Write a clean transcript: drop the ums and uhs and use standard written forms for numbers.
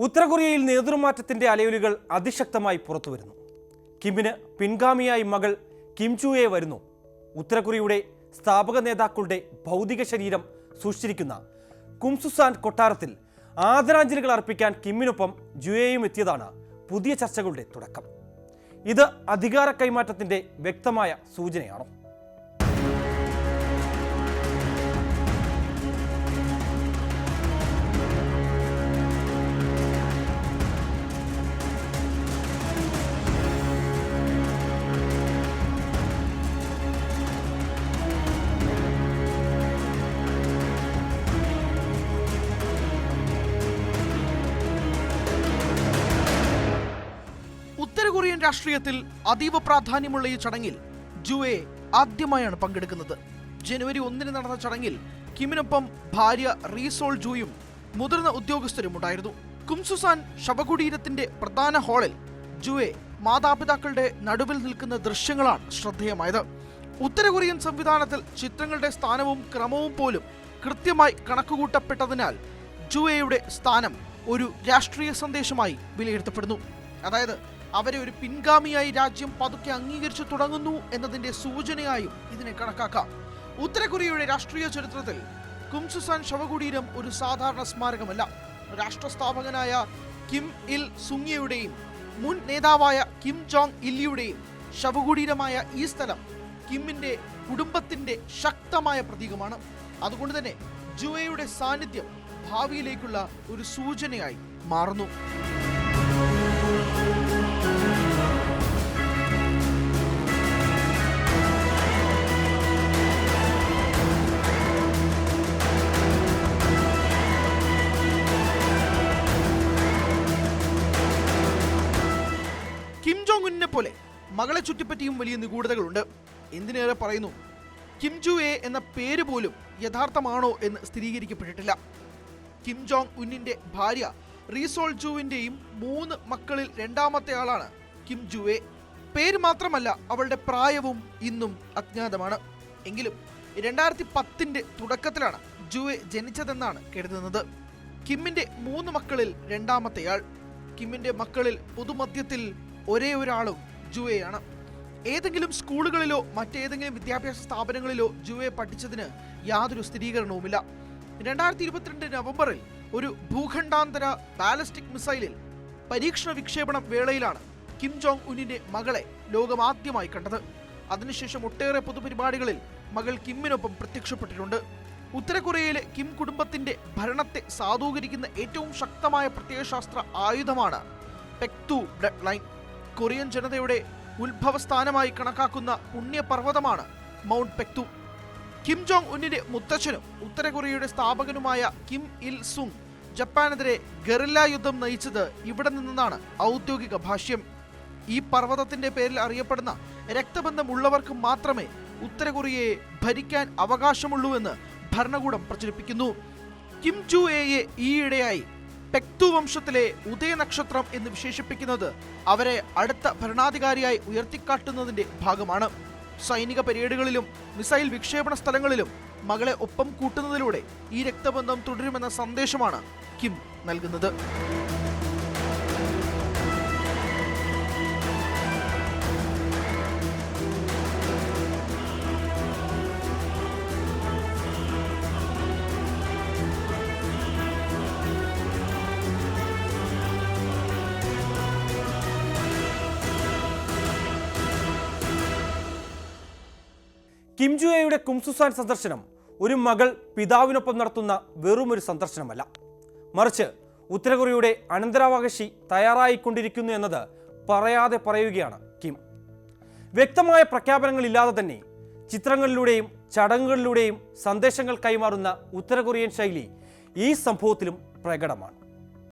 ഉത്തര കൊറിയയിൽ നേതൃമാറ്റത്തിന്റെ അലയൊലികൾ അതിശക്തമായി പുറത്തുവരുന്നു. കിമ്മിന് പിൻഗാമിയായി മകൾ കിം ജുയെ വരുന്നു. ഉത്തര കൊറിയയുടെ സ്ഥാപക നേതാക്കളുടെ ഭൗതിക ശരീരം സൂക്ഷിച്ചിരിക്കുന്ന കുംസുസാൻ കൊട്ടാരത്തിൽ ആദരാഞ്ജലികൾ അർപ്പിക്കാൻ കിമ്മിനൊപ്പം ജുയെയും എത്തിയതാണ് പുതിയ ചർച്ചകളുടെ തുടക്കം. ഇത് അധികാര കൈമാറ്റത്തിന്റെ വ്യക്തമായ സൂചനയാണോ? ഉത്തര കൊറിയൻ രാഷ്ട്രീയത്തിൽ അതീവ പ്രാധാന്യമുള്ള ഈ ചടങ്ങിൽ ജുയെ ആദ്യമായാണ് പങ്കെടുക്കുന്നത്. ജനുവരി 1 നടന്ന ചടങ്ങിൽ കിമിനൊപ്പം ഭാര്യ റീ സോൾ ജുയും മുതിർന്ന ഉദ്യോഗസ്ഥരും ഉണ്ടായിരുന്നു. കുംസുസാൻ ശവകുടീരത്തിന്റെ പ്രധാന ഹാളിൽ ജുയെ മാതാപിതാക്കളുടെ നടുവിൽ നിൽക്കുന്ന ദൃശ്യങ്ങളാണ് ശ്രദ്ധേയമായത്. ഉത്തര കൊറിയൻ സംവിധാനത്തിൽ ചിത്രങ്ങളുടെ സ്ഥാനവും ക്രമവും പോലും കൃത്യമായി കണക്കുകൂട്ടപ്പെട്ടതിനാൽ ജുയെയുടെ സ്ഥാനം ഒരു രാഷ്ട്രീയ സന്ദേശമായി വിലയിരുത്തപ്പെടുന്നു. അതായത് അവരെ ഒരു പിൻഗാമിയായി രാജ്യം പതുക്കെ അംഗീകരിച്ചു തുടങ്ങുന്നു എന്നതിന്റെ സൂചനയായും ഇതിനെ കണക്കാക്കാം. ഉത്തര കൊറിയയുടെ രാഷ്ട്രീയ ചരിത്രത്തിൽ കുംസുസാൻ ശവകുടീരം ഒരു സാധാരണ സ്മാരകമല്ല. രാഷ്ട്രസ്ഥാപകനായ കിം ഇൽ സുങ്യുടെയും മുൻ നേതാവായ കിം ജോങ് ഇല്ലിയുടെയും ശവകുടീരമായ ഈ സ്ഥലം കിമ്മിന്റെ കുടുംബത്തിന്റെ ശക്തമായ പ്രതീകമാണ്. അതുകൊണ്ട് തന്നെ ജുയെയുടെ സാന്നിധ്യം ഭാവിയിലേക്കുള്ള ഒരു സൂചനയായി മാറുന്നു. കിം ജോങ് ഉന്നിനെ പോലെ മകളെ ചുറ്റിപ്പറ്റിയും വലിയ നിഗൂഢതകളുണ്ട്. എന്തിനേറെ പറയുന്നു, കിം ജുയെ എന്ന പേര് പോലും യഥാർത്ഥമാണോ എന്ന് സ്ഥിരീകരിക്കപ്പെട്ടിട്ടില്ല. കിം ജോങ് ഉന്നിന്റെ ഭാര്യ റീ സോൾ ജുവിന്റെയും 3 മക്കളിൽ രണ്ടാമത്തെ ആളാണ് കിം ജുയെ. പേര് മാത്രമല്ല, അവളുടെ പ്രായവും ഇന്നും അജ്ഞാതമാണ്. എങ്കിലും 2010 തുടക്കത്തിലാണ് ജുയെ ജനിച്ചതെന്നാണ് കരുതുന്നത്. കിമ്മിന്റെ 3 മക്കളിൽ രണ്ടാമത്തെയാൾ. കിമ്മിന്റെ മക്കളിൽ പൊതുമധ്യത്തിൽ ഒരേ ഒരാളും ജുയെയാണ്. ഏതെങ്കിലും സ്കൂളുകളിലോ മറ്റേതെങ്കിലും വിദ്യാഭ്യാസ സ്ഥാപനങ്ങളിലോ ജുയെ പഠിച്ചതിന് യാതൊരു സ്ഥിരീകരണവുമില്ല. 2022 നവംബറിൽ ഒരു ഭൂഖണ്ഡാന്തര ബാലിസ്റ്റിക് മിസൈലിൽ പരീക്ഷണ വിക്ഷേപണം വേളയിലാണ് കിം ജോങ് ഉന്നിന്റെ മകളെ ലോകം ആദ്യമായി കണ്ടത്. അതിനുശേഷം ഒട്ടേറെ പൊതുപരിപാടികളിൽ മകൾ കിമ്മിനൊപ്പം പ്രത്യക്ഷപ്പെട്ടിട്ടുണ്ട്. ഉത്തര കൊറിയയിലെ കിം കുടുംബത്തിന്റെ ഭരണത്തെ സാധൂകരിക്കുന്ന ഏറ്റവും ശക്തമായ പ്രത്യയശാസ്ത്ര ആയുധമാണ് പെക്തു ബ്ലഡ് ലൈൻ. കൊറിയൻ ജനതയുടെ ഉത്ഭവസ്ഥാനമായി കണക്കാക്കുന്ന പുണ്യപർവ്വതമാണ് മൗണ്ട് പെക്തു. കിം ജോങ് ഉന്നിന്റെ മുത്തച്ഛനും ഉത്തര കൊറിയയുടെ സ്ഥാപകനുമായ കിം ഇൽ സുങ് ജപ്പാനെതിരെ ഗറില്ല യുദ്ധം നയിച്ചത് ഇവിടെ നിന്നാണ് ഔദ്യോഗിക ഭാഷ്യം. ഈ പർവ്വതത്തിന്റെ പേരിൽ അറിയപ്പെടുന്ന രക്തബന്ധമുള്ളവർക്ക് മാത്രമേ ഉത്തര കൊറിയയെ ഭരിക്കാൻ അവകാശമുള്ളൂവെന്ന് ഭരണകൂടം പ്രചരിപ്പിക്കുന്നു. കിം ജുയെയെ ഈയിടെയായി പെക്തു വംശത്തിലെ ഉദയനക്ഷത്രം എന്ന് വിശേഷിപ്പിക്കുന്നത് അവരെ അടുത്ത ഭരണാധികാരിയായി ഉയർത്തിക്കാട്ടുന്നതിന്റെ ഭാഗമാണ്. സൈനിക പരേഡുകളിലും മിസൈൽ വിക്ഷേപണ സ്ഥലങ്ങളിലും മകളെ ഒപ്പം കൂട്ടുന്നതിലൂടെ ഈ രക്തബന്ധം തുടരുമെന്ന സന്ദേശമാണ് കിം നൽകുന്നത്. കിം ജുയെയുടെ കുംസുസാൻ സന്ദർശനം ഒരു മകൾ പിതാവിനൊപ്പം നടത്തുന്ന വെറുമൊരു സന്ദർശനമല്ല, മറിച്ച് ഉത്തര കൊറിയയുടെ അനന്തരാവകാശി തയ്യാറായിക്കൊണ്ടിരിക്കുന്നു എന്നത് പറയാതെ പറയുകയാണ് കിം. വ്യക്തമായ പ്രഖ്യാപനങ്ങളില്ലാതെ തന്നെ ചിത്രങ്ങളിലൂടെയും ചടങ്ങുകളിലൂടെയും സന്ദേശങ്ങൾ കൈമാറുന്ന ഉത്തര കൊറിയൻ ശൈലി ഈ സംഭവത്തിലും പ്രകടമാണ്.